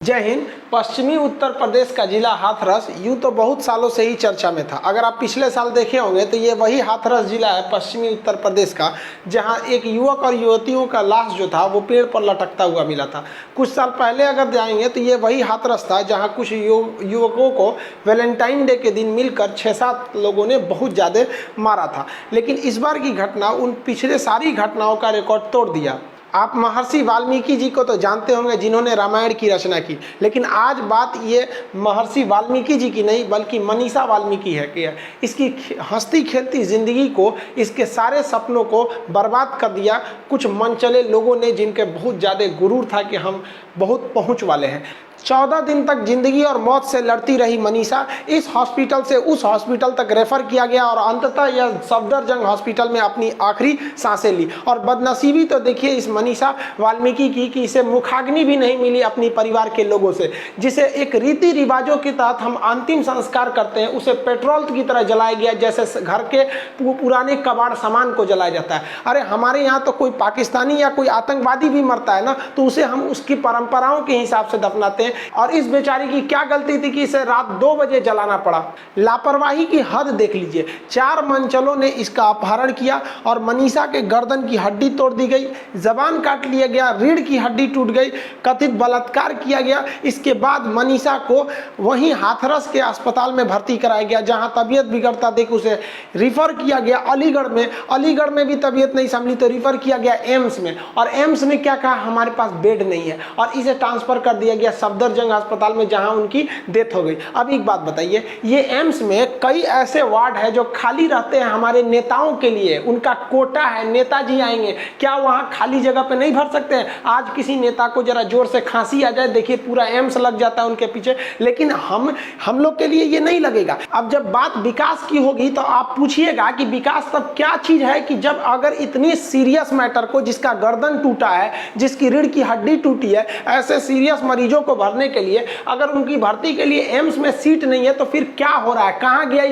जय हिंद। पश्चिमी उत्तर प्रदेश का जिला हाथरस यूँ तो बहुत सालों से ही चर्चा में था। अगर आप पिछले साल देखे होंगे तो ये वही हाथरस जिला है पश्चिमी उत्तर प्रदेश का, जहां एक युवक और युवतियों का लाश जो था वो पेड़ पर लटकता हुआ मिला था। कुछ साल पहले अगर जाएंगे तो ये वही हाथरस था जहां कुछ युवकों को वैलेंटाइन डे के दिन मिलकर 6-7 लोगों ने बहुत ज़्यादा मारा था। लेकिन इस बार की घटना उन पिछले सारी घटनाओं का रिकॉर्ड तोड़ दिया। आप महर्षि वाल्मीकि जी को तो जानते होंगे, जिन्होंने रामायण की रचना की, लेकिन आज बात ये महर्षि वाल्मीकि जी की नहीं बल्कि मनीषा वाल्मीकि है कि इसकी हंसती खेलती ज़िंदगी को, इसके सारे सपनों को बर्बाद कर दिया कुछ मनचले लोगों ने, जिनके बहुत ज़्यादा गुरूर था कि हम बहुत पहुँच वाले हैं। 14 दिन तक जिंदगी और मौत से लड़ती रही मनीषा इस हॉस्पिटल से उस हॉस्पिटल तक रेफर किया गया और अंततः यह सफदरजंग हॉस्पिटल में अपनी आखिरी सांसें ली। और बदनसीबी तो देखिए इस मनीषा वाल्मीकि की कि इसे मुखाग्नि भी नहीं मिली अपनी परिवार के लोगों से। जिसे एक रीति रिवाजों के तहत हम अंतिम संस्कार करते हैं, उसे पेट्रोल की तरह जलाया गया, जैसे घर के पुराने कबाड़ सामान को जलाया जाता है। अरे हमारे यहाँ तो कोई पाकिस्तानी या कोई आतंकवादी भी मरता है ना, तो उसे हम उसकी परंपराओं के हिसाब से दफनाते हैं। और इस बेचारी की क्या गलती थी कि इसे रात 2 बजे जलाना पड़ा। लापरवाही की हद देख लीजिए। 4 मनचलों ने इसका अपहरण किया और मनीषा के गर्दन की हड्डी तोड़ दी गई, जबान काट लिया गया, रीढ़ की हड्डी टूट गई, कथित बलात्कार किया गया। इसके बाद मनीषा को वहीं हाथरस के अस्पताल में भर्ती कराया गया, जहां तबीयत बिगड़ता देख उसे रिफर किया गया अलीगढ़ में। अलीगढ़ में भी तबीयत नहीं संभली तो रिफर किया गया एम्स में, और एम्स ने क्या कहा, हमारे पास बेड नहीं है, और इसे ट्रांसफर कर दिया गया सफदरजंग अस्पताल में, जहां उनकी डेथ हो गई। अब एक बात बताइए, ये एम्स में कई ऐसे वार्ड है जो खाली रहते हैं हमारे नेताओं के लिए, उनका कोटा है, नेताजी आएंगे, क्या वहां खाली जगह पे नहीं भर सकते हैं? आज किसी नेता को जरा जोर से खांसी आ जाए, देखिए पूरा एम्स लग जाता है उनके पीछे। लेकिन हम लोग के लिए ये नहीं लगेगा। अब जब बात विकास की होगी तो आप पूछिएगा कि विकास तब क्या चीज है कि जब अगर इतनी सीरियस मैटर को, जिसका गर्दन टूटा है, जिसकी रीढ़ की हड्डी टूटी है, ऐसे सीरियस मरीजों को भरने के लिए अगर उनकी भर्ती के लिए एम्स में सीट नहीं है तो फिर क्या हो रहा है? कहाँ गया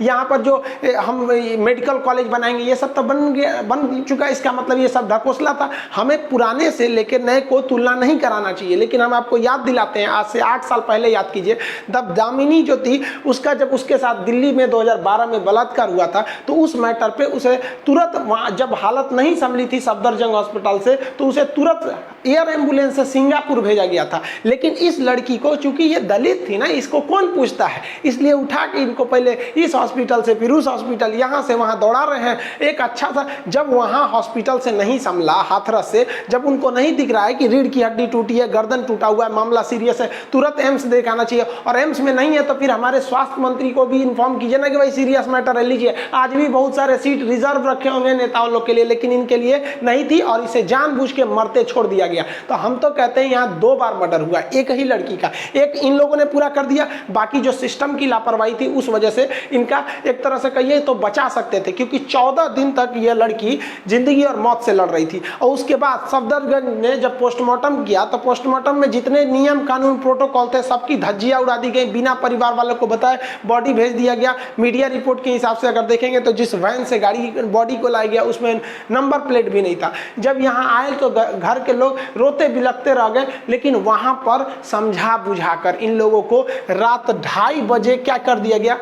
यहाँ पर जो हम मेडिकल कॉलेज बनाएंगे, ये सब तो बन चुका है। इसका मतलब ये सब ढकोसला था। हमें पुराने से लेकर नए को तुलना नहीं कराना चाहिए। लेकिन हम आपको याद दिलाते हैं, आज से 8 साल पहले याद कीजिए, तब दामिनी जो थी उसका जब उसके साथ दिल्ली में 2012 में बलात्कार हुआ था, तो उस मैटर पे उसे तुरंत वहाँ जब हालत नहीं संभली थी सफदरजंग हॉस्पिटल से, तो उसे तुरंत एयर एम्बुलेंस से सिंगापुर भेजा गया था। लेकिन इस लड़की को, चूंकि ये दलित थी ना, इसको कौन पूछता है, इसलिए उठा के इनको पहले इस हॉस्पिटल से फिर उस हॉस्पिटल, यहाँ से वहाँ दौड़ा रहे हैं। एक अच्छा सा, जब वहाँ हॉस्पिटल से नहीं संभला, हाथरस से, जब उनको नहीं दिख रहा है कि रीढ़ की हड्डी टूटी है, गर्दन टूटा हुआ है, मामला सीरियस है, तुरंत एम्स दिखाना चाहिए। और एम्स में नहीं है तो फिर हमारे स्वास्थ्य मंत्री को भी इन्फॉर्म कीजिए ना कि भाई सीरियस मैटर है, लीजिए। आज भी बहुत सारे सीट रिजर्व रखे होंगे नेताओं लोग के लिए, लेकिन इनके लिए नहीं थी और इसे जानबूझ के मरते छोड़ दिया गया। तो हम तो कहते हैं यहाँ 2 बार मर्डर हुआ, एक ही लड़की का, एक इन लोगों ने पूरा कर दिया, बाकी जो सिस्टम की लापरवाही थी उस वजह से इनका एक तरह से कहिए तो बचा सकते थे, क्योंकि 14 दिन तक यह लड़की जिंदगी और मौत से लड़ रही थी। और उसके बाद सफदरजंग ने जब पोस्टमार्टम किया तो पोस्टमार्टम में जितने नियम कानून प्रोटोकॉल थे सबकी धज्जियां उड़ा दी गई, बिना परिवार वालों को बताए बॉडी भेज दिया गया। मीडिया रिपोर्ट के हिसाब से अगर देखेंगे तो जिस वैन से गाड़ी बॉडी को लाया गया उसमें नंबर प्लेट भी नहीं था। जब यहाँ आए तो घर के लोग रोते बिलखते रह गए, लेकिन वहां पर समझा बुझाकर इन लोगों को रात 2:30 बजे क्या कर दिया गया,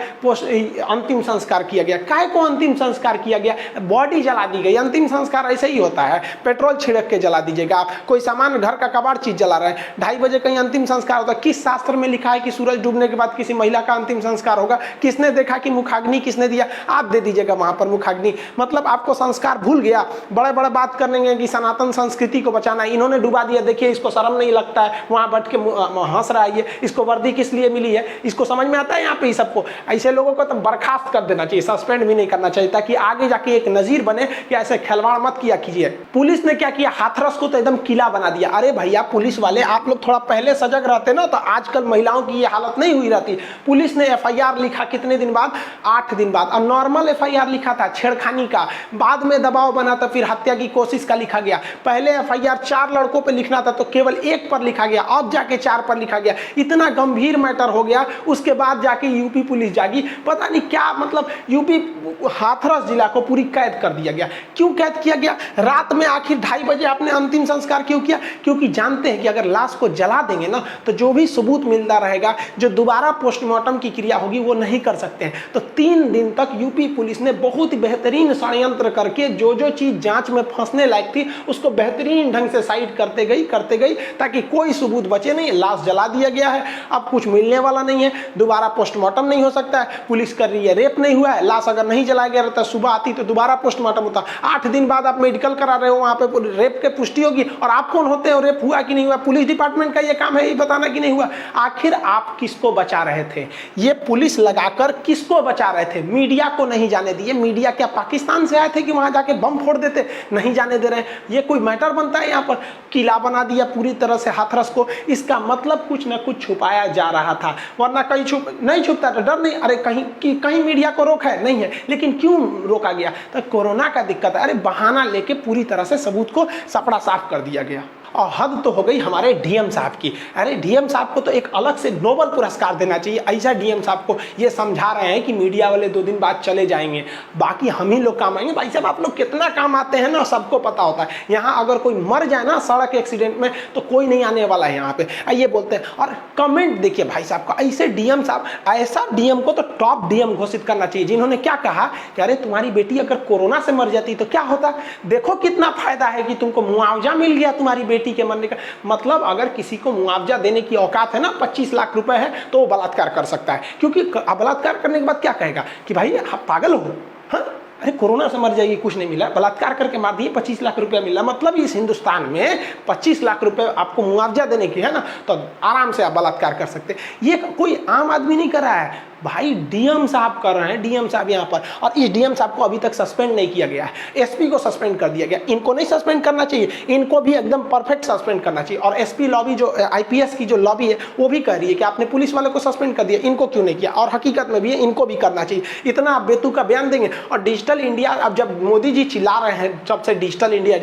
अंतिम संस्कार किया गया। काहे को अंतिम संस्कार किया गया? बॉडी जला दी गई। अंतिम संस्कार ऐसे ही होता है, पेट्रोल छिड़क के जला दीजिएगा। आप कोई सामान, घर का कबाड़ चीज जला रहे हैं, 2:30 बजे कहीं अंतिम संस्कार होता है? किस शास्त्र में लिखा है कि सूरज डूबने के बाद किसी महिला का अंतिम संस्कार होगा? किसने देखा कि मुखाग्नि किसने दिया? आप दे दीजिएगा वहां पर मुखाग्नि। मतलब आपको संस्कार भूल गया। बड़े बड़े बात करने कि सनातन संस्कृति को बचाना, इन्होंने डुबा दिया। देखिए इसको शर्म नहीं लगता है, वहां बैठ के हंस रहा है, इसको वर्दी किस लिए मिली है, इसको समझ में आता है? यहाँ पे सबको, ऐसे लोगों को तो बर्खास्त कर देना चाहिए, सस्पेंड भी नहीं करना चाहिए, ताकि आगे जाके एक नजीर बने कि ऐसे खिलवाड़ मत किया कीजिए। पुलिस ने क्या किया, हाथरस को तो एकदम किला बना दिया। अरे भैया पुलिस वाले, आप लोग थोड़ा पहले सजग रहते ना तो आजकल महिलाओं की ये हालत नहीं हुई रहती। पुलिस ने FIR लिखा कितने दिन बाद? 8 दिन बाद। और नॉर्मल FIR लिखा था छेड़खानी का, बाद में दबाव बना तो फिर हत्या की कोशिश का लिखा गया। पहले FIR 4 लड़कों पर लिखना था तो केवल 1 पर लिखा गया, अब जाके 4 पर लिखा गया, इतना गंभीर मैटर हो गया। उसके बाद जाके यूपी पुलिस जागी, पता नहीं क्या मतलब यूपी हाथरस जिला को पूरी कैद कर दिया गया। क्यों कैद किया गया? रात में आखिर 2:30 बजे आपने अंतिम संस्कार क्यों किया? क्योंकि जानते हैं कि अगर लाश को जला देंगे ना तो जो भी सबूत मिलता रहेगा, जो दोबारा पोस्टमार्टम की क्रिया होगी वो नहीं कर सकते हैं। तो 3 दिन तक यूपी पुलिस ने बहुत ही बेहतरीन षड्यंत्र करके जो जो चीज जांच में फंसने लायक थी उसको बेहतरीन ढंग से साइड करते गई ताकि कोई सबूत बचे नहीं। लाश जला दिया गया है, अब कुछ मिलने वाला नहीं है, दोबारा पोस्टमार्टम नहीं हो सकता है। पुलिस कर रही है रेप नहीं हुआ है, लाश अगर नहीं जलाया गया रहता, सुबह आती तो दोबारा पोस्टमार्टम होता। 8 दिन बाद आप मेडिकल करा रहे हो, वहां पे रेप के पुष्टि होगी, और आप कौन होते हो रेप हुआ कि नहीं हुआ? पुलिस डिपार्टमेंट का ये काम है ये बताना कि नहीं हुआ। आखिर आप किसको बचा रहे थे? ये पुलिस लगाकर किसको बचा रहे थे? मीडिया को नहीं जाने दिए। मीडिया क्या पाकिस्तान से आए थे कि वहां जाके बम फोड़ देते? नहीं जाने दे रहे। ये कोई मैटर बनता है? यहाँ पर किला बना दिया पूरी तरह से हाथरस को। इसका मतलब कुछ ना कुछ छुपाया जा रहा था, वरना कहीं नहीं छुपता था, डर नहीं। अरे कहीं मीडिया को रोक है नहीं है, लेकिन क्यों रोका गया? तो कोरोना का दिक्कत है। अरे बहाना लेके पूरी तरह से सबूत को सपड़ा साफ कर दिया गया। और हद तो हो गई हमारे डीएम साहब की। अरे डीएम साहब को तो एक अलग से नोबल पुरस्कार देना चाहिए। ऐसा डीएम साहब को ये समझा रहे हैं कि मीडिया वाले 2 दिन बाद चले जाएंगे, बाकी हम ही लोग काम आएंगे। भाई साहब आप लोग कितना काम आते हैं ना, सबको पता होता है। यहाँ अगर कोई मर जाए ना सड़क एक्सीडेंट में तो कोई नहीं आने वाला है यहाँ पे, ये बोलते हैं। और कमेंट देखिए भाई साहब का, ऐसे डीएम साहब, ऐसा डीएम को तो टॉप डीएम घोषित करना चाहिए, जिन्होंने क्या कहा कि अरे तुम्हारी बेटी अगर कोरोना से मर जाती तो क्या होता, देखो कितना फायदा है कि तुमको मुआवजा मिल गया तुम्हारी बेटी के मरने का। मतलब अगर किसी को मुआवजा देने की औकात है ना, 25 लाख रुपए है, तो वो बलात्कार कर सकता है। क्योंकि बलात्कार करने के बाद क्या कहेगा कि भाई आप पागल हो, हाँ अरे कोरोना से मर जाएगी कुछ नहीं मिला, बलात्कार करके मार दिए 25 लाख रुपया मिला। मतलब इस हिंदुस्तान में 25 लाख रुपए आपको मुआवजा देने की है ना, तो आराम से आप बलात्कार कर सकते। ये कोई आम आदमी नहीं कर रहा है भाई, डीएम साहब कर रहे हैं। डीएम साहब यहाँ पर, और इस डीएम साहब को अभी तक सस्पेंड नहीं किया गया है, एसपी को सस्पेंड कर दिया गया। इनको नहीं सस्पेंड करना चाहिए, इनको भी एकदम परफेक्ट सस्पेंड करना चाहिए। और एसपी लॉबी जो आईपीएस की जो लॉबी है वो भी कह रही है कि आपने पुलिस वाले को सस्पेंड कर दिया, इनको क्यों नहीं किया? और हकीकत में भी है, इनको भी करना चाहिए। इतना आप बेतुका बयान देंगे। और डिजिटल इंडिया, अब जब मोदी जी चिल्ला रहे हैं जब से डिजिटल इंडिया,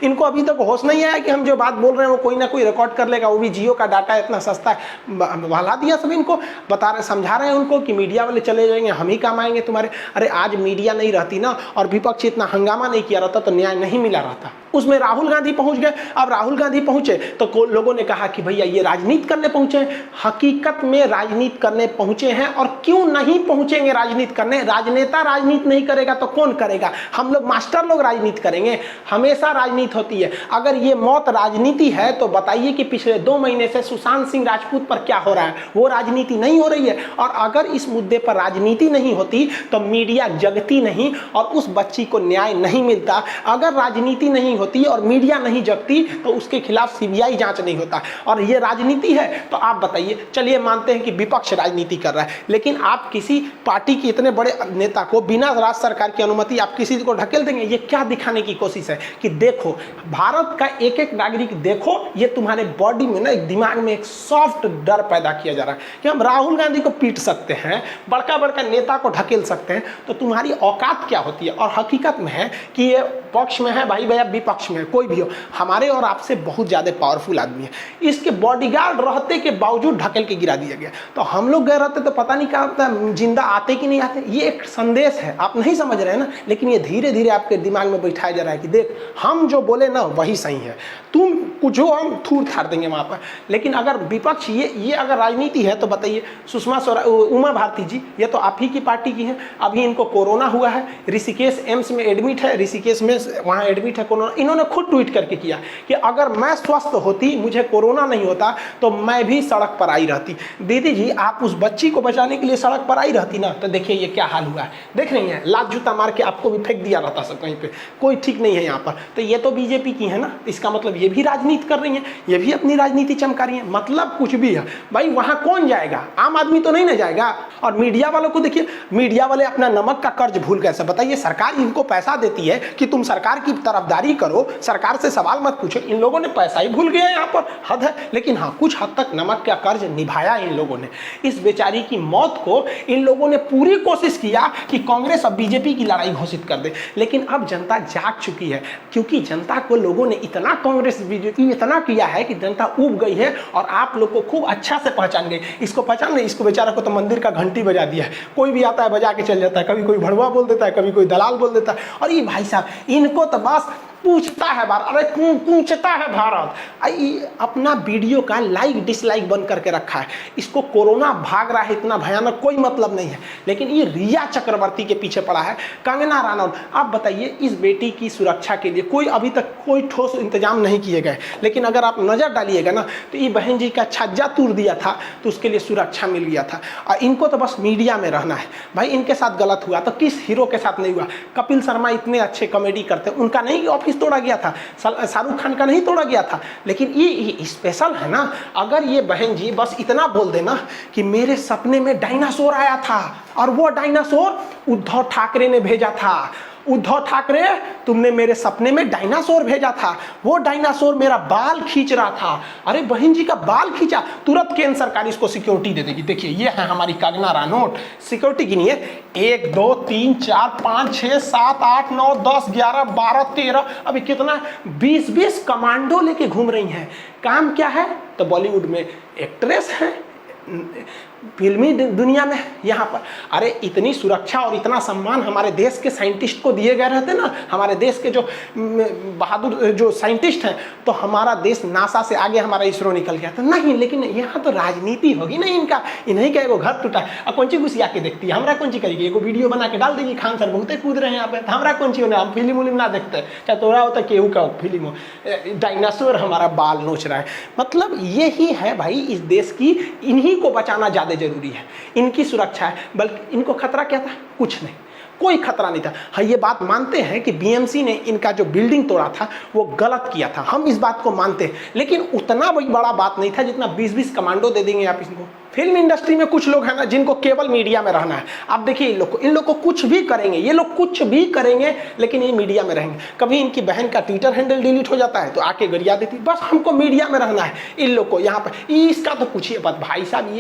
इनको अभी तक होश नहीं आया कि हम जो बात बोल रहे हैं वो कोई ना कोई रिकॉर्ड कर लेगा, वो भी जियो का डाटा इतना सस्ता है। बहला दिया सब इनको, बता रहे, समझा रहे हैं उनको कि मीडिया वाले चले जाएंगे, हम ही काम आएंगे तुम्हारे। अरे आज मीडिया नहीं रहती ना और विपक्ष इतना हंगामा नहीं किया रहता तो न्याय नहीं मिला रहता। उसमें राहुल गांधी पहुंच गए। अब राहुल गांधी पहुंचे तो लोगों ने कहा कि भैया ये राजनीति करने पहुंचे हैं। हकीकत में राजनीति करने पहुंचे हैं। और क्यों नहीं पहुंचेंगे राजनीति करने? राजनेता राजनीति नहीं करेगा तो कौन करेगा? हम लोग मास्टर लोग राजनीति करेंगे। हमेशा राजनीति होती है। अगर ये मौत राजनीति है तो बताइए कि पिछले 2 महीने से सुशांत सिंह राजपूत पर क्या हो रहा है? वो राजनीति नहीं हो रही है। और अगर इस मुद्दे पर राजनीति नहीं होती तो मीडिया जगती नहीं और उस बच्ची को न्याय नहीं मिलता। अगर राजनीति नहीं होती और मीडिया नहीं जगती तो उसके खिलाफ सीबीआई जांच नहीं होता। और ये राजनीति है तो आप बताइए, चलिए मानते हैं कि विपक्ष राजनीति कर रहा है, लेकिन आप किसी पार्टी के इतने बड़े नेता को बिना राज्य सरकार की अनुमति आप किसी को ढकेल देंगे? ये क्या दिखाने की कोशिश है कि देखो भारत का एक एक नागरिक, देखो ये तुम्हारे बॉडी में ना, एक दिमाग में एक सॉफ्ट डर पैदा किया जा रहा है कि हम राहुल गांधी को पीट सकते हैं, बड़का बड़का नेता को ढकेल सकते हैं, तो तुम्हारी औकात क्या होती है? और हकीकत में है कि ये पक्ष में है भाई भैया, विपक्ष में कोई भी हो, हमारे और आपसे बहुत ज्यादा पावरफुल आदमी है। इसके बॉडीगार्ड रहते के बावजूद ढकेल के गिरा दिया गया। तो हम लोग गए रहते तो पता नहीं क्या होता, जिंदा आते कि नहीं आते। ये एक संदेश है, आप नहीं समझ रहे हैं ना, लेकिन ये धीरे धीरे आपके दिमाग में बैठाया जा रहा है कि देख हम जो बोले ना वही सही है, तुम कुछ हो हम थूर थार देंगे वहां पर। लेकिन अगर विपक्ष ये अगर राजनीति है तो बताइए, सुषमा स्वराज, उमा भारती जी, ये तो आप ही की पार्टी की है। अभी इनको कोरोना हुआ है, ऋषिकेश एम्स में एडमिट है, ऋषिकेश में वहाँ एडमिट है कोरोना। इन्होंने खुद ट्वीट करके किया कि अगर मैं स्वस्थ होती, मुझे कोरोना नहीं होता तो मैं भी सड़क पर आई रहती। दीदी जी आप उस बच्ची को बचाने के लिए सड़क पर आई रहती ना, तो देखिए ये क्या हाल हुआ है, देख रही हैं, लात जूता मार के आपको भी फेंक दिया रहता सब कहीं पे, कोई ठीक नहीं है यहाँ पर। तो ये तो बीजेपी की है ना, इसका मतलब ये भी राजनीति कर रही है, ये भी अपनी राजनीति चमका रही है। मतलब कुछ भी है भाई, वहां कौन जाएगा? आम आदमी तो नहीं ना जाएगा। और मीडिया वालों को देखिए, मीडिया वाले अपना नमक का कर्ज भूल गए। बताइए, सरकार इनको पैसा देती है कि तुम सरकार की तरफदारी करो, करो, सरकार से सवाल मत पूछो। इन लोगों ने पैसा ही भूल गया, यहाँ पर हद है। लेकिन हाँ, कुछ हद तक नमक का कर्ज निभाया इन लोगों ने। इस बेचारी की मौत को इन लोगों ने पूरी कोशिश किया कि कांग्रेस अब बीजेपी की लड़ाई घोषित कर दे, लेकिन अब जनता जाग चुकी है, क्योंकि जनता को लोगों ने इतना कांग्रेस बीजेपी इतना किया है कि जनता ऊब गई है और आप लोग को खूब अच्छा से पहचान गई। इसको पहचान नहीं, इसको बेचारा को तो मंदिर का घंटी बजा दिया है, कोई भी आता है बजा के चल जाता है, कभी कोई भड़वा बोल देता है, कभी कोई दलाल बोल देता है। और ये भाई साहब, इनको तो बस पूछता है भारत, अरे पूछता है भारत। अपना वीडियो का लाइक डिसलाइक बंद करके रखा है। इसको कोरोना भाग रहा है इतना भयानक, कोई मतलब नहीं है, लेकिन ये रिया चक्रवर्ती के पीछे पड़ा है, कंगना रनौत। आप बताइए, इस बेटी की सुरक्षा के लिए कोई अभी तक कोई ठोस इंतजाम नहीं किए गए, लेकिन अगर आप नजर डालिएगा ना तो ये बहन जी का छज्जा तोड़ दिया था तो उसके लिए सुरक्षा मिल गया था। और इनको तो बस मीडिया में रहना है भाई। इनके साथ गलत हुआ तो किस हीरो के साथ नहीं हुआ? कपिल शर्मा इतने अच्छे कॉमेडी करते, उनका नहीं ऑफिस तोड़ा गया था, शाहरुख खान का नहीं तोड़ा गया था, लेकिन ये स्पेशल है ना। अगर ये बहन जी बस इतना बोल देना कि मेरे सपने में डायनासोर आया था और वो डायनासोर उद्धव ठाकरे ने भेजा था, उद्धव ठाकरे तुमने मेरे सपने में डायनासोर भेजा था, वो डायनासोर मेरा बाल खींच रहा था। अरे बहन जी का बाल खींचा, तुरंत केंद्र सरकार इसको सिक्योरिटी दे देगी। देखिए ये है हमारी कंगना रनौत, सिक्योरिटी गिनिए 1 2 3 4 5 6 7 8 9 10 11 12 13, अभी कितना 20 कमांडो लेके घूम रही हैं। काम क्या है? तो बॉलीवुड में एक्ट्रेस है, फिल्मी दुनिया में यहाँ पर। अरे इतनी सुरक्षा और इतना सम्मान हमारे देश के साइंटिस्ट को दिए गए रहते ना, हमारे देश के जो बहादुर जो साइंटिस्ट हैं, तो हमारा देश नासा से आगे हमारा इसरो निकल गया था। नहीं, लेकिन यहाँ तो राजनीति होगी ना इनका। इन्हीं का एगो घर टूटा है, कौन ची घुसिया के देखती है, हमारा कौन ची करेगी? एगो वीडियो बना के डाल देगी, खान सर बहुत कूद रहे हैं यहाँ पे, हमारा कौन ची होना, हम फिल्म उलिम ना देखते, चाहे तोड़ा होता केहू का फिल्म हो, डायनासोर हमारा बाल नोच रहा है। मतलब यही है भाई इस देश की, इन्हीं को बचाना ज़्यादा जरूरी है, इनकी सुरक्षा है। बल्कि इनको खतरा क्या था? कुछ नहीं, कोई खतरा नहीं था। हाँ, ये बात मानते हैं कि बीएमसी ने इनका जो बिल्डिंग तोड़ा था वो गलत किया था, हम इस बात को मानते हैं, लेकिन उतना बड़ी बड़ा बात नहीं था जितना 20 कमांडो दे देंगे आप इनको। फिल्म इंडस्ट्री में कुछ लोग हैं ना जिनको केवल मीडिया में रहना है। आप देखिए इन लोग को कुछ भी करेंगे, ये लोग कुछ भी करेंगे, लेकिन ये मीडिया में रहेंगे। कभी इनकी बहन का ट्विटर हैंडल डिलीट हो जाता है तो आके गरिया देती, बस हमको मीडिया में रहना है। इन लोग को यहाँ पर इसका तो पूछिए बात भाई साहब,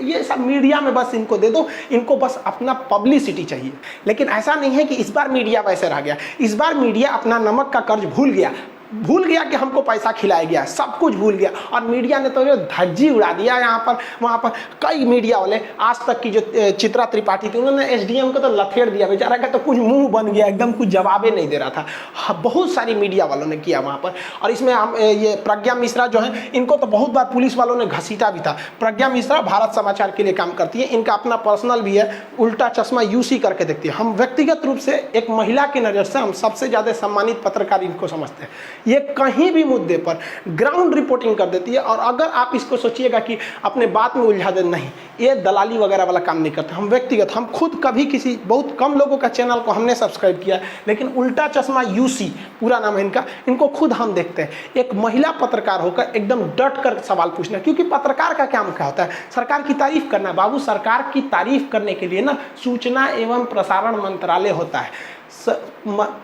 ये सब मीडिया में बस इनको दे दो, इनको बस अपना पब्लिसिटी चाहिए। लेकिन ऐसा नहीं है कि इस बार मीडिया वैसे रह गया, इस बार मीडिया अपना नमक का कर्ज भूल गया कि हमको पैसा खिलाया गया, सब कुछ भूल गया। और मीडिया ने तो जो धज्जी उड़ा दिया यहाँ पर वहाँ पर। कई मीडिया वाले, आज तक की जो चित्रा त्रिपाठी थी, उन्होंने एसडीएम को तो लथेड़ दिया, बेचारा का तो कुछ मुंह बन गया, एकदम कुछ जवाबे नहीं दे रहा था। हाँ, बहुत सारी मीडिया वालों ने किया वहाँ पर। और इसमें ये प्रज्ञा मिश्रा जो है, इनको तो बहुत बार पुलिस वालों ने घसीटा भी था। प्रज्ञा मिश्रा भारत समाचार के लिए काम करती है, इनका अपना पर्सनल भी है, उल्टा चश्मा यूसी करके देखती है। हम व्यक्तिगत रूप से एक महिला की नज़र से हम सबसे ज़्यादा सम्मानित पत्रकार इनको समझते हैं। ये कहीं भी मुद्दे पर ग्राउंड रिपोर्टिंग कर देती है। और अगर आप इसको सोचिएगा कि अपने बात में उलझा दे, नहीं, ये दलाली वगैरह वाला काम नहीं करते। हम व्यक्तिगत, हम खुद कभी किसी, बहुत कम लोगों का चैनल को हमने सब्सक्राइब किया, लेकिन उल्टा चश्मा यूसी पूरा नाम है इनका, इनको खुद हम देखते हैं। एक महिला पत्रकार होकर एकदम डट कर सवाल पूछना, क्योंकि पत्रकार का काम क्या होता है? सरकार की तारीफ करना। बाबू, सरकार की तारीफ करने के लिए ना सूचना एवं प्रसारण मंत्रालय होता है।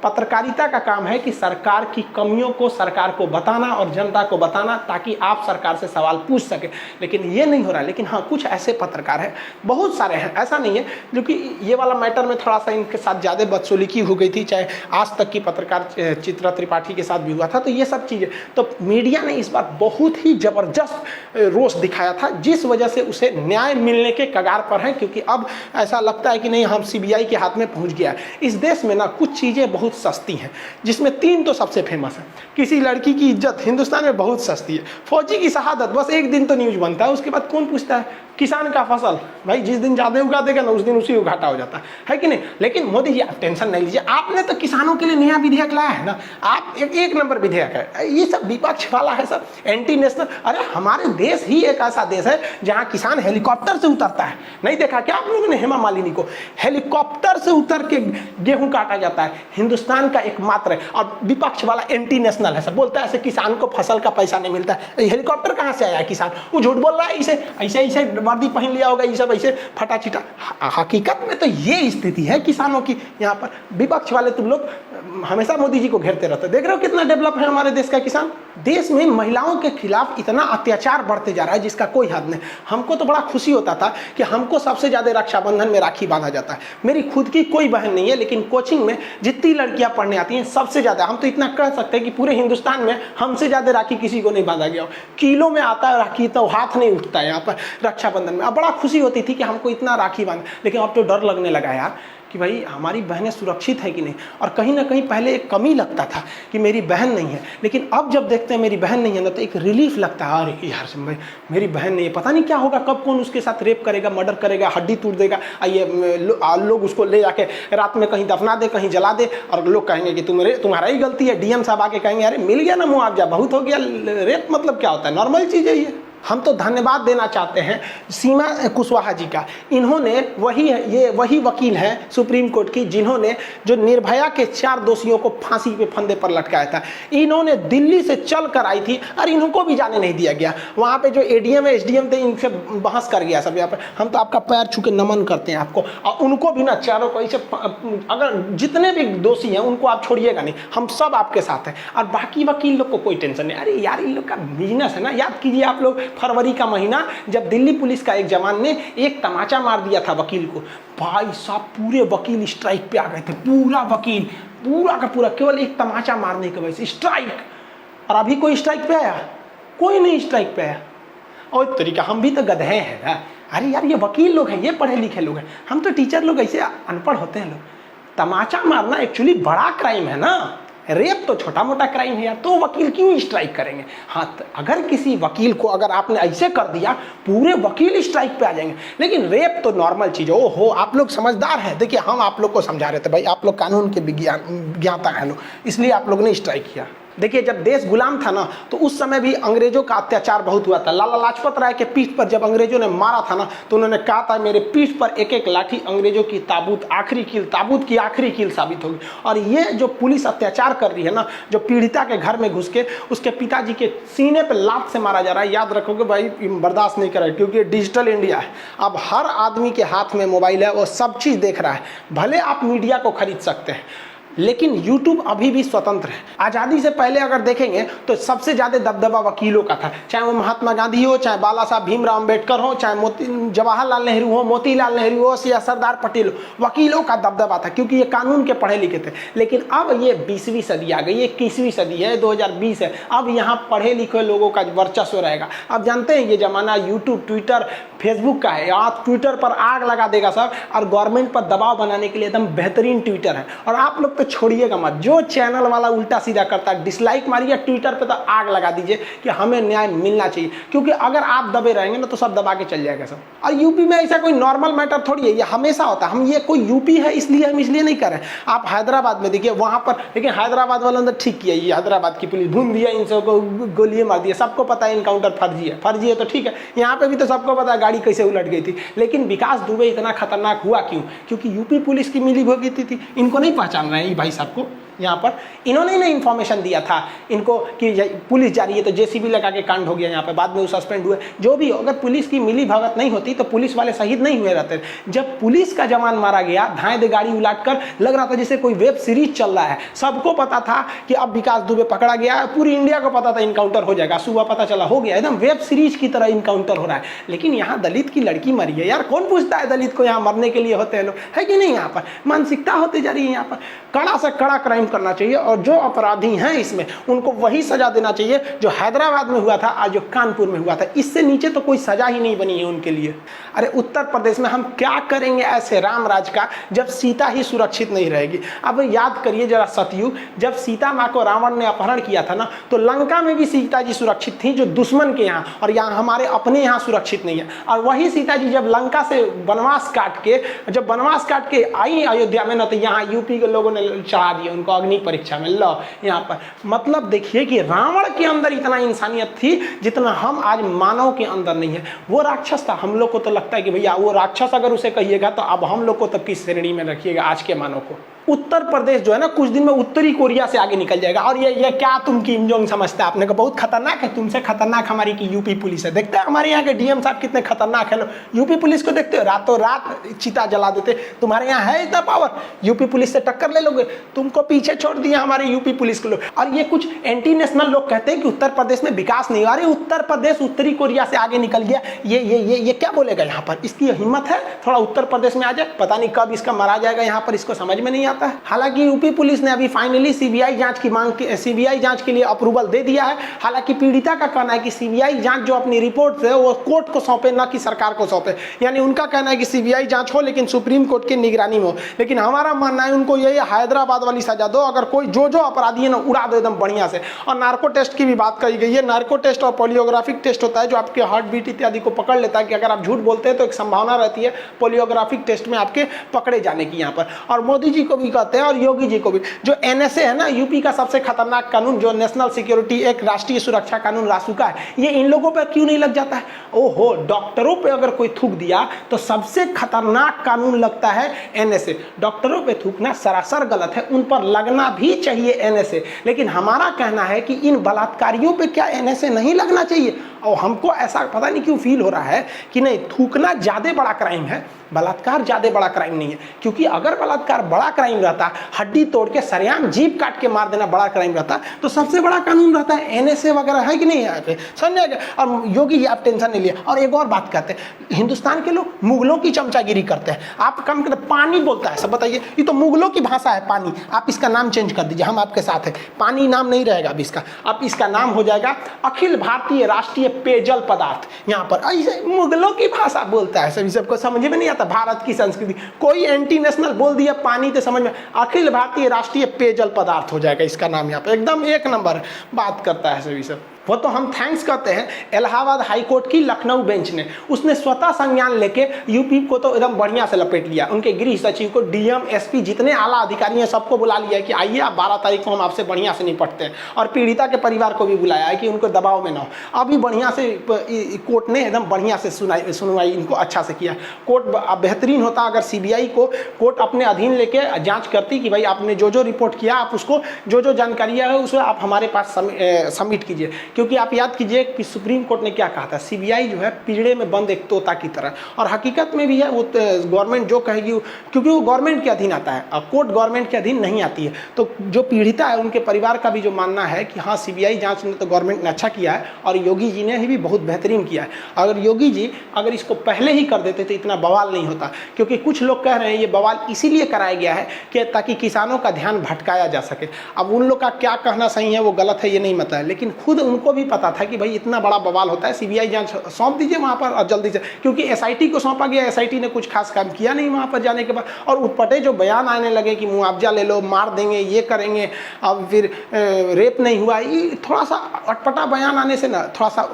पत्रकारिता का काम है कि सरकार की कमियों को सरकार को बताना और जनता को बताना, ताकि आप सरकार से सवाल पूछ सके। लेकिन ये नहीं हो रहा है। लेकिन हाँ, कुछ ऐसे पत्रकार हैं, बहुत सारे हैं, ऐसा नहीं है, क्योंकि ये वाला मैटर में थोड़ा सा इनके साथ ज़्यादा बदसलूकी हो गई थी, चाहे आज तक की पत्रकार चित्रा त्रिपाठी के साथ भी हुआ था। तो ये सब चीज़ें तो मीडिया ने इस बार बहुत ही ज़बरदस्त रोष दिखाया था, जिस वजह से उसे न्याय मिलने के कगार पर है। क्योंकि अब ऐसा लगता है कि नहीं, हम सीबीआई के हाथ में पहुँच गया। इस देश में ना कुछ चीज़ें बहुत सस्ती हैं, जिसमें 3 तो सबसे फेमस है। किसी लड़की की इज्जत हिंदुस्तान में बहुत सस्ती है, फौजी की शहादत, बस एक दिन तो न्यूज बनता है, उसके बाद कौन पूछता है? किसान का फसल, भाई जिस दिन ज़्यादा उगा देगा ना उस दिन उसी को घाटा हो जाता है कि नहीं? लेकिन मोदी जी आप टेंशन नहीं लीजिए, आपने तो किसानों के लिए नया विधेयक लाया है ना, आप एक नंबर विधेयक है। ये सब विपक्ष वाला है, सब एंटी नेशनल। अरे हमारे देश ही एक ऐसा देश है जहाँ किसान हेलीकॉप्टर से उतरता है। नहीं देखा क्या आप लोगों ने हेमा मालिनी को? हेलीकॉप्टर से उतर के गेहूं काटा जाता है, हिंदुस्तान का एकमात्र है। और विपक्ष वाला एंटी नेशनल है, सब बोलता है ऐसे किसान को फसल का पैसा नहीं मिलता है। हेलीकॉप्टर कहाँ से आया? किसान वो झूठ बोल रहा है, इसे ऐसे वर्दी पहन लिया होगा, ये सब ऐसे फटा चिटा। हकीकत में तो ये स्थिति है किसानों की। यहाँ पर विपक्ष वाले तुम लोग हमेशा मोदी जी को घेरते रहते, देख रहे हो कितना डेवलप है हमारे देश का किसान। देश में महिलाओं के खिलाफ इतना अत्याचार बढ़ते जा रहा है जिसका कोई हद नहीं। हमको तो बड़ा खुशी होता था कि हमको सबसे ज़्यादा रक्षाबंधन में राखी बांधा जाता है। मेरी खुद की कोई बहन नहीं है, लेकिन कोचिंग में जितनी लड़कियां पढ़ने आती हैं सबसे ज़्यादा, हम तो इतना कह सकते हैं कि पूरे हिंदुस्तान में हमसे ज़्यादा राखी किसी को नहीं बांधा गया हो। किलो में आता है राखी, तो हाथ नहीं उठता है यहाँ पर रक्षाबंधन में। अब बड़ा खुशी होती थी कि हमको इतना राखी बांध, लेकिन अब तो डर लगने लगा यार कि भाई हमारी बहनें सुरक्षित है कि नहीं। और कहीं ना कहीं पहले एक कमी लगता था कि मेरी बहन नहीं है, लेकिन अब जब देखते हैं मेरी बहन नहीं है ना, तो एक रिलीफ लगता है, अरे यार भाई मेरी बहन नहीं है, पता नहीं क्या होगा, कब कौन उसके साथ रेप करेगा, मर्डर करेगा, हड्डी तोड़ देगा, ये लोग उसको ले जाके रात में कहीं दफना दे, कहीं जला दे, और लोग कहेंगे कि तुम्हारा ही गलती है। डीएम साहब आके कहेंगे अरे मिल गया ना मुआवजा, बहुत हो गया। रेप मतलब क्या होता है, नॉर्मल चीज़ है ये। हम तो धन्यवाद देना चाहते हैं सीमा कुशवाहा जी का। इन्होंने वही वकील हैं सुप्रीम कोर्ट की जिन्होंने जो निर्भया के 4 दोषियों को फांसी पे फंदे पर लटकाया था। इन्होंने दिल्ली से चल कर आई थी और इनको भी जाने नहीं दिया गया। वहाँ पे जो एडीएम है एसडीएम थे, इनसे बहस कर गया सब। यहाँ पर हम तो आपका पैर छू के नमन करते हैं आपको, और उनको भी ना, चारों को ऐसे, अगर जितने भी दोषी हैं उनको आप छोड़िएगा नहीं, हम सब आपके साथ हैं। और बाकी वकील लोग को कोई टेंशन नहीं। अरे यार इन लोग का बिजनेस है ना। याद कीजिए आप लोग फरवरी का महीना जब दिल्ली पुलिस का एक जवान ने एक तमाचा मार दिया था वकील को, भाई साहब पूरे वकील स्ट्राइक पे आ गए थे। पूरा वकील पूरा का पूरा केवल एक तमाचा मारने की वजह से स्ट्राइक। और अभी कोई स्ट्राइक पे आया? कोई नहीं स्ट्राइक पे आया। और तरीका हम भी तो गधे हैं। अरे यार ये वकील लोग हैं, ये पढ़े लिखे लोग हैं, हम तो टीचर लोग ऐसे अनपढ़ होते हैं लोग। तमाचा मारना एक्चुअली बड़ा क्राइम है ना, रेप तो छोटा मोटा क्राइम है यार, तो वकील क्यों स्ट्राइक करेंगे। हाँ, अगर किसी वकील को अगर आपने ऐसे कर दिया पूरे वकील स्ट्राइक पे आ जाएंगे, लेकिन रेप तो नॉर्मल चीज है। ओहो आप लोग समझदार हैं। देखिए हम आप लोग को समझा रहे थे भाई, आप लोग कानून के ज्ञाता हैं लोग, इसलिए आप लोग ने स्ट्राइक किया। देखिए जब देश गुलाम था ना, तो उस समय भी अंग्रेजों का अत्याचार बहुत हुआ था। लाला लाजपत राय के पीठ पर जब अंग्रेजों ने मारा था ना, तो उन्होंने कहा था मेरे पीठ पर एक एक लाठी अंग्रेजों की ताबूत की आखिरी कील साबित होगी। और ये जो पुलिस अत्याचार कर रही है ना, जो पीड़िता के घर में घुस के उसके पिताजी के सीने पर लात से मारा जा रहा है, याद रखोगे भाई बर्दाश्त नहीं करेगा, क्योंकि डिजिटल इंडिया है। अब हर आदमी के हाथ में मोबाइल है, वो सब चीज़ देख रहा है। भले आप मीडिया को खरीद सकते हैं, लेकिन YouTube अभी भी स्वतंत्र है। आज़ादी से पहले अगर देखेंगे तो सबसे ज़्यादा दबदबा वकीलों का था, चाहे वो महात्मा गांधी हो, चाहे बाला साहब भीमराव अम्बेडकर हो, चाहे जवाहरलाल नेहरू हो, मोतीलाल नेहरू हो या सरदार पटेल हो। वकीलों का दबदबा था क्योंकि ये कानून के पढ़े लिखे थे। लेकिन अब ये 20वीं सदी आ गई, 21वीं सदी है, 2020 है। अब यहाँ पढ़े लिखे लोगों का वर्चस्व रहेगा। अब जानते हैं ये ज़माना यूट्यूब, ट्विटर, फेसबुक का है। आप ट्विटर पर आग लगा देगा सब, और गवर्नमेंट पर दबाव बनाने के लिए एकदम बेहतरीन ट्विटर है। और आप लोग छोड़िएगा मत, जो चैनल वाला उल्टा सीधा करता है डिसलाइक मारिए, ट्विटर पे तो आग लगा दीजिए कि हमें न्याय मिलना चाहिए। क्योंकि अगर आप दबे रहेंगे ना तो सब दबा के चल जाएगा सब। और यूपी में ऐसा कोई नॉर्मल मैटर थोड़ी है, ये हमेशा होता है। हम ये कोई यूपी है इसलिए हम इसलिए नहीं कर रहे। आप हैदराबाद में देखिए, वहां पर, लेकिन हैदराबाद वालों ने ठीक किया, ये हैदराबाद की पुलिस भून दिया, इन सबको गोलियां मार दिया। सबको पता है इनकाउंटर फर्जी है तो ठीक है, यहाँ पे भी तो सबको पता है गाड़ी कैसे उलट गई थी। लेकिन विकास दुबे इतना खतरनाक हुआ क्यों? क्योंकि यूपी पुलिस की मिली भगती थी। इनको नहीं पहचान रहे हैं भाई साहब को। यहाँ पर इन्होंने ना इन्फॉर्मेशन दिया था इनको कि पुलिस जा रही है, तो जेसीबी लगा के कांड हो गया यहाँ पे। बाद में वो सस्पेंड हुए। जो भी हो, अगर पुलिस की मिली भगत नहीं होती तो पुलिस वाले शहीद नहीं हुए रहते। जब पुलिस का जवान मारा गया, धाए दे गाड़ी उलाट कर, लग रहा था जैसे कोई वेब सीरीज चल रहा है। सबको पता था कि अब विकास दुबे पकड़ा गया, पूरी इंडिया को पता था इनकाउंटर हो जाएगा। सुबह पता चला हो गया, एकदम वेब सीरीज की तरह इनकाउंटर हो रहा है। लेकिन यहाँ दलित की लड़की मरी है यार, कौन पूछता है दलित को यहाँ मरने के लिए होते हैं लोग, है कि नहीं? यहाँ पर मानसिकता होती जा रही है। यहाँ पर कड़ा से कड़ा क्राइम करना चाहिए, और जो अपराधी हैं इसमें उनको वही सजा देना चाहिए जो हैदराबाद में हुआ था और जो कानपुर में हुआ था। इससे नीचे तो कोई सजा ही नहीं बनी है उनके लिए। अरे उत्तर प्रदेश में हम क्या करेंगे ऐसे राम राज का जब सीता ही सुरक्षित नहीं रहेगी? अब याद करिए जरा सतयुग, जब सीता माँ को रावण ने अपहरण किया था ना, तो लंका में भी सीता जी सुरक्षित थी जो दुश्मन के यहाँ, और यहाँ हमारे अपने यहाँ सुरक्षित नहीं है। और वही सीता जी जब लंका से वनवास काट के आई अयोध्या में ना, तो यहाँ यूपी के लोगों ने चढ़ा दिया उनको अग्नि परीक्षा में। लो यहाँ पर मतलब देखिए कि रावण के अंदर इतना इंसानियत थी जितना हम आज मानव के अंदर नहीं है। वो राक्षस था। हम लोग को तो लगता है कि भैया वो राक्षस, अगर उसे कहिएगा तो अब हम लोग को तो किस श्रेणी में रखिएगा आज के मानव को। उत्तर प्रदेश जो है ना कुछ दिन में उत्तरी कोरिया से आगे निकल जाएगा। और ये क्या तुम किम जोंग समझते हैं? आपने कहा बहुत खतरनाक है, तुमसे खतरनाक हमारी की यूपी पुलिस है। देखते हैं हमारे यहाँ के डीएम साहब कितने खतरनाक है। लो यूपी पुलिस को देखते हो, रातों रात चिता जला देते। तुम्हारे यहाँ है इतना पावर, यूपी पुलिस से टक्कर ले लोगे? तुमको पीछे छोड़ दिया हमारे यूपी पुलिस को लोग। और ये कुछ एंटी नेशनल लोग कहते हैं कि उत्तर प्रदेश में विकास नहीं हुआ। अरे उत्तर प्रदेश उत्तरी कोरिया से आगे निकल गया, ये क्या बोलेगा यहाँ पर? इसकी हिम्मत है थोड़ा उत्तर प्रदेश में आ जाए? पता नहीं कब इसका मरा जाएगा यहाँ पर, इसको समझ में नहीं आता है। हालांकि यूपी पुलिस ने अभी फाइनली सीबीआई जांच की मांग की, सीबीआई जांच के लिए अप्रूवल दे दिया है। हालांकि पीड़िता का कहना है कि सीबीआई जांच जो अपनी रिपोर्ट है वो कोर्ट को सौंपे, ना कि सरकार को सौंपे। यानी उनका कहना है कि सीबीआई जांच हो लेकिन सुप्रीम कोर्ट की निगरानी में हो। लेकिन हमारा मानना है उनको ये हैदराबाद वाली सजा दो। अगर कोई जो अपराधी है ना उड़ा दो एकदम बढ़िया से। और नार्को टेस्ट की भी बात कही गई है। नार्को टेस्ट और पोलियोग्राफिक टेस्ट होता है जो आपके हार्ट बीट इत्यादि को पकड़ लेता है कि अगर आप झूठ बोलते हैं तो एक संभावना रहती है पोलियोग्राफिक टेस्ट में आपके पकड़े जाने की यहाँ पर। और मोदी जी को भी कहते हैं और योगी जी को भी। जो एनएसए है ना, यूपी का सबसे खतरनाक कानून, जो नेशनल सिक्योरिटी एक राष्ट्रीय सुरक्षा कानून रासुका है, ये इन लोगों पर क्यों नहीं लग जाता है? ओहो, डॉक्टरों पे अगर कोई थूक दिया तो सबसे खतरनाक कानून लगता है एनएसए। डॉक्टरों पे थूकना सरासर गलत है, उन पर लगना भी चाहिए एनएसए। लेकिन हमारा कहना है कि इन बलात्कारियों पे क्या एनएसए नहीं लगना चाहिए? और हमको ऐसा पता नहीं क्यों फील हो रहा है कि नहीं, थूकना ज्यादा बड़ा क्राइम है, बलात्कार ज्यादा बड़ा क्राइम नहीं है। क्योंकि अगर बलात्कार बड़ा क्राइम रहता, हड्डी तोड़ के सरेआम जीभ काट के मार देना बड़ा क्राइम रहता, तो सबसे बड़ा कानून रहता है एनएसए वगैरह, है कि नहीं है? समझ। और योगी जी आप टेंशन नहीं लिया। और एक और बात कहते हैं, हिंदुस्तान के लोग मुगलों की चमचागिरी करते हैं। आप कम करते पानी बोलता है सब, बताइए, ये तो मुगलों की भाषा है पानी। आप इसका नाम चेंज कर दीजिए, हम आपके साथ हैं। पानी नाम नहीं रहेगा अब इसका, अब इसका नाम हो जाएगा अखिल भारतीय राष्ट्रीय पेयजल पदार्थ। यहाँ पर ऐसे मुगलों की भाषा बोलता है, सभी सबको समझ में नहीं आता भारत की संस्कृति। कोई एंटी नेशनल बोल दिया पानी तो समझ में, अखिल भारतीय राष्ट्रीय पेयजल पदार्थ हो जाएगा इसका नाम। यहाँ पे एकदम एक नंबर बात करता है सभी सब। वो तो हम थैंक्स करते हैं इलाहाबाद हाई कोर्ट की लखनऊ बेंच ने, उसने स्वतः संज्ञान लेके यूपी को तो एकदम बढ़िया से लपेट लिया। उनके गृह सचिव को, डीएम, एसपी, जितने आला अधिकारी हैं सबको बुला लिया है कि आइए आप 12 तारीख को हम आपसे बढ़िया से निपटते हैं। और पीड़िता के परिवार को भी बुलाया है कि उनको दबाव में ना हो। अभी बढ़िया से कोर्ट ने एकदम बढ़िया से सुनवाई इनको अच्छा से किया। कोर्ट बेहतरीन होता अगर सीबीआई को कोर्ट अपने अधीन लेके जाँच करती कि भाई आपने जो रिपोर्ट किया, आप उसको जो जानकारियाँ है उसे आप हमारे पास सबमिट कीजिए। क्योंकि आप याद कीजिए कि सुप्रीम कोर्ट ने क्या कहा था, सीबीआई जो है पिंजड़े में बंद एक तोता की तरह, और हकीकत में भी है। वो गवर्नमेंट जो कहेगी, क्योंकि वो गवर्नमेंट के अधीन आता है, कोर्ट गवर्नमेंट के अधीन नहीं आती है। तो जो पीड़िता है उनके परिवार का भी जो मानना है कि हाँ सीबीआई जांच ने तो गवर्नमेंट ने अच्छा किया है और योगी जी ने भी बहुत बेहतरीन किया है। अगर योगी जी अगर इसको पहले ही कर देते तो इतना बवाल नहीं होता। क्योंकि कुछ लोग कह रहे हैं ये बवाल इसीलिए कराया गया है कि ताकि किसानों का ध्यान भटकाया जा सके। अब उन लोग का क्या कहना सही है वो गलत है ये नहीं पता है, लेकिन खुद उनको भी पता था कि भाई इतना बड़ा बवाल होता है, सीबीआई जांच सौंप दीजिए वहां पर और जल्दी से। क्योंकि एसआईटी को सौंपा गया, एसआईटी ने कुछ खास काम किया नहीं वहां पर जाने के बाद। और उटपटे जो बयान आने लगे कि मुआवजा ले लो, मार देंगे, ये करेंगे, अब फिर रेप नहीं हुआ, ये थोड़ा सा अटपटा बयान आने से ना थोड़ा सा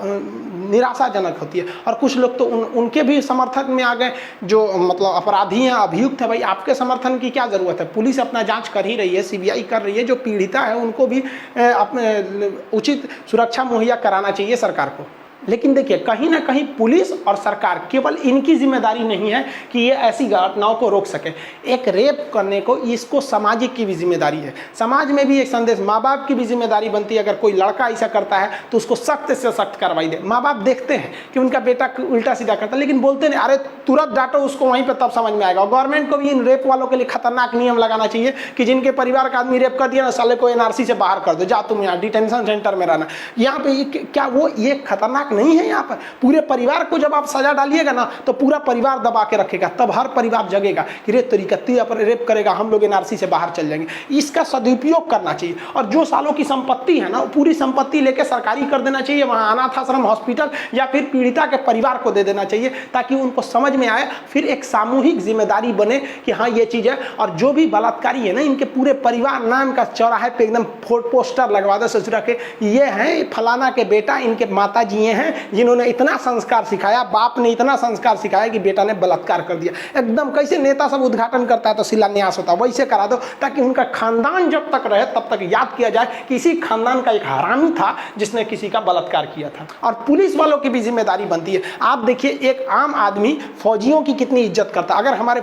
निराशाजनक होती है। और कुछ लोग तो उनके भी समर्थन में आ गए जो मतलब अपराधी हैं, अभियुक्त है। भाई आपके समर्थन की क्या जरूरत है? पुलिस अपना जांच कर ही रही है, सीबीआई कर रही है। जो पीड़िता है उनको भी अपने उचित सुरक्षा मुहैया कराना चाहिए सरकार को। लेकिन देखिए कहीं ना कहीं पुलिस और सरकार केवल इनकी जिम्मेदारी नहीं है कि ये ऐसी घटनाओं को रोक सके। एक रेप करने को इसको सामाजिक की भी जिम्मेदारी है। समाज में भी एक संदेश, माँ बाप की भी जिम्मेदारी बनती है। अगर कोई लड़का ऐसा करता है तो उसको सख्त से सख्त कार्रवाई दे। माँ बाप देखते हैं कि उनका बेटा उल्टा सीधा करता है, लेकिन बोलते नहीं, अरे तुरंत डांटो उसको, वहीं पर तब समझ में आएगा। और गवर्नमेंट को भी इन रेप वालों के लिए खतरनाक नियम लगाना चाहिए कि जिनके परिवार का आदमी रेप कर दिया ना, साले को एनआरसी से बाहर कर दो, जा तुम यहाँ डिटेंशन सेंटर में रहना। यहाँ पे क्या वो ये खतरनाक नहीं है? यहाँ पर पूरे परिवार को जब आप सजा डालिएगा ना तो पूरा परिवार दबा के रखेगा, तब हर परिवार जगेगा कि रे तरीका रेप करेगा, हम लोग एनआरसी से बाहर चल जाएंगे। इसका सदुपयोग करना चाहिए। और जो सालों की संपत्ति है ना, पूरी संपत्ति लेके सरकारी कर देना चाहिए, वहाँ अनाथ आश्रम, हॉस्पिटल या फिर पीड़िता के परिवार को दे देना चाहिए, ताकि उनको समझ में आए। फिर एक सामूहिक जिम्मेदारी बने कि हाँ ये चीज़ है। और जो भी बलात्कारी है ना, इनके पूरे परिवार नाम का चौराहे पे एकदम पोस्टर लगवा दो, ससुरा के ये हैं फलाना के बेटा, इनके माता जी ये हैं, हैं जिन्होंने इतना संस्कार सिखाया, बाप ने इतना संस्कार सिखाया कि बेटा ने बलात्कार कर दिया। एकदम कैसे नेता सब उद्घाटन करता है तो शिलान्यास होता है, वैसे करा दो ताकि उनका खानदान जब तक रहे तब तक याद किया जाए कि इसी खानदान का एक हरामी था जिसने किसी का बलात्कार किया था। और पुलिस वालों की भी जिम्मेदारी बनती है। आप देखिए एक आम आदमी फौजियों की कितनी इज्जत करता है। अगर हमारे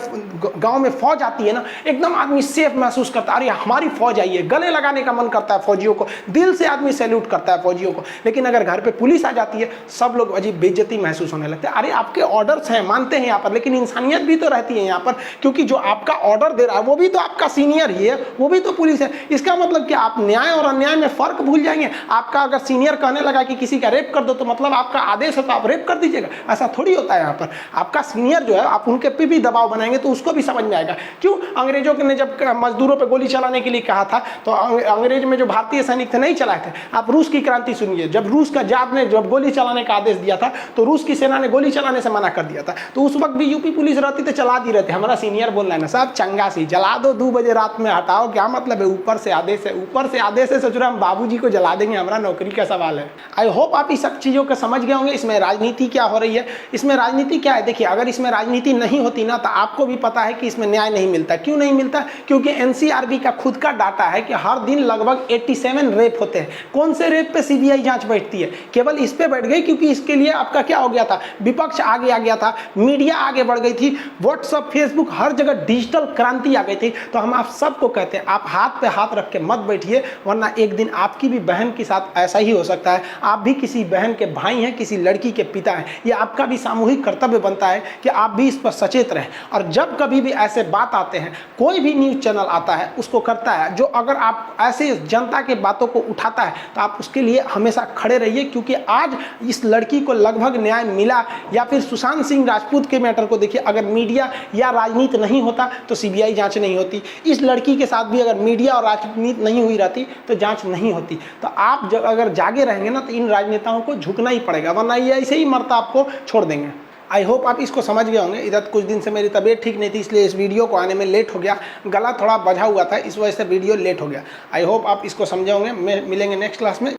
गांव में फौज आती है ना, एकदम आदमी सेफ महसूस करता है, अरे हमारी फौज आई है, गले लगाने का मन करता है फौजियों को, दिल से आदमी सैल्यूट करता है फौजियों को। लेकिन अगर घर पे पुलिस आ जाती है सब लोग अजीब बेइज्जती महसूस होने लगते हैं। अरे आपके ऑर्डर्स हैं, मानते हैं यहाँ पर, लेकिन इंसानियत भी तो रहती है यहाँ पर, क्योंकि जो आपका ऑर्डर दे रहा है वो भी तो आपका सीनियर ही है, वो भी तो पुलिस है। इसका मतलब कि आप न्याय और अन्याय में फर्क भूल जाएंगे। आपका अगर सीनियर कहने लगा कि किसी का रेप कर दो तो मतलब आपका आदेश है तो आप रेप कर दीजिएगा, ऐसा थोड़ी होता है यहाँ पर। आपका सीनियर जो है आप उनके पे भी दबाव बनाएंगे तो उसको भी समझ में आएगा। क्यों अंग्रेजों ने जब मजदूरों पे गोली चलाने के लिए कहा था तो अंग्रेज में जो भारतीय सैनिक थे नहीं चलाए थे। आप रूस की क्रांति सुनिए, जब रूस का जाट ने जब गोली चलाने का आदेश दिया था तो रूस की सेना ने गोली चलाने से मना कर दिया था। तो उस वक्त भी यूपी पुलिस रहती तो चला दी रहते। हमारा सीनियर बोल रहा है ना साहब चंगा सी जला दो, 2 बजे रात में हटाओ, क्या मतलब है, ऊपर से आदेश है, ऊपर से आदेश है, सोच रहे हम बाबूजी को जला देंगे, हमारा नौकरी का सवाल है। आई होप आप इस सब चीज़ों को समझ गए होंगे। इसमें राजनीति क्या हो रही है, इसमें राजनीति क्या है। देखिए अगर इसमें राजनीति नहीं होती ना तो आपको भी पता है कि इसमें न्याय नहीं मिलता। क्यों नहीं मिलता? क्योंकि एनसीआरबी का खुद का डाटा है कि हर दिन लगभग 87 रेप होते हैं। कौन से रेप पे सीबीआई जांच बैठती है? केवल इस पे बैठ गई क्योंकि इसके लिए आपका क्या हो गया था, विपक्ष आगे आ गया था, मीडिया आगे बढ़ गई थी, व्हाट्सएप फेसबुक हर जगह डिजिटल क्रांति आ गई थी। तो हम आप सबको कहते हैं आप हाथ पे हाथ रख के मत बैठिए, वरना एक दिन आपकी भी बहन के साथ ऐसा ही हो सकता है। आप भी किसी बहन के भाई हैं, किसी लड़की के पिता हैं। ये आपका भी सामूहिक कर्तव्य बनता है कि आप भी इस पर सचेत रहें। और जब कभी भी ऐसे बात आते हैं, कोई भी न्यूज़ चैनल आता है उसको करता है जो अगर आप ऐसे जनता के बातों को उठाता है तो आप उसके लिए हमेशा खड़े रहिए। क्योंकि आज इस लड़की को लगभग न्याय मिला, या फिर सुशांत सिंह राजपूत के मैटर को देखिए, अगर मीडिया या राजनीति नहीं होता तो सीबीआई जांच नहीं होती। इस लड़की के साथ भी अगर मीडिया और राजनीति नहीं हुई रहती तो जांच नहीं होती। तो आप अगर जागे रहेंगे ना तो इन राजनेताओं को झुकना ही पड़ेगा, वरना ये ऐसे ही मरता आपको छोड़ देंगे। आई होप आप इसको समझ गए होंगे। इधर कुछ दिन से मेरी तबीयत ठीक नहीं थी, इसलिए इस वीडियो को आने में लेट हो गया, गला थोड़ा बजा हुआ था, इस वजह से वीडियो लेट हो गया। आई होप आप इसको समझे होंगे। मिलेंगे नेक्स्ट क्लास में।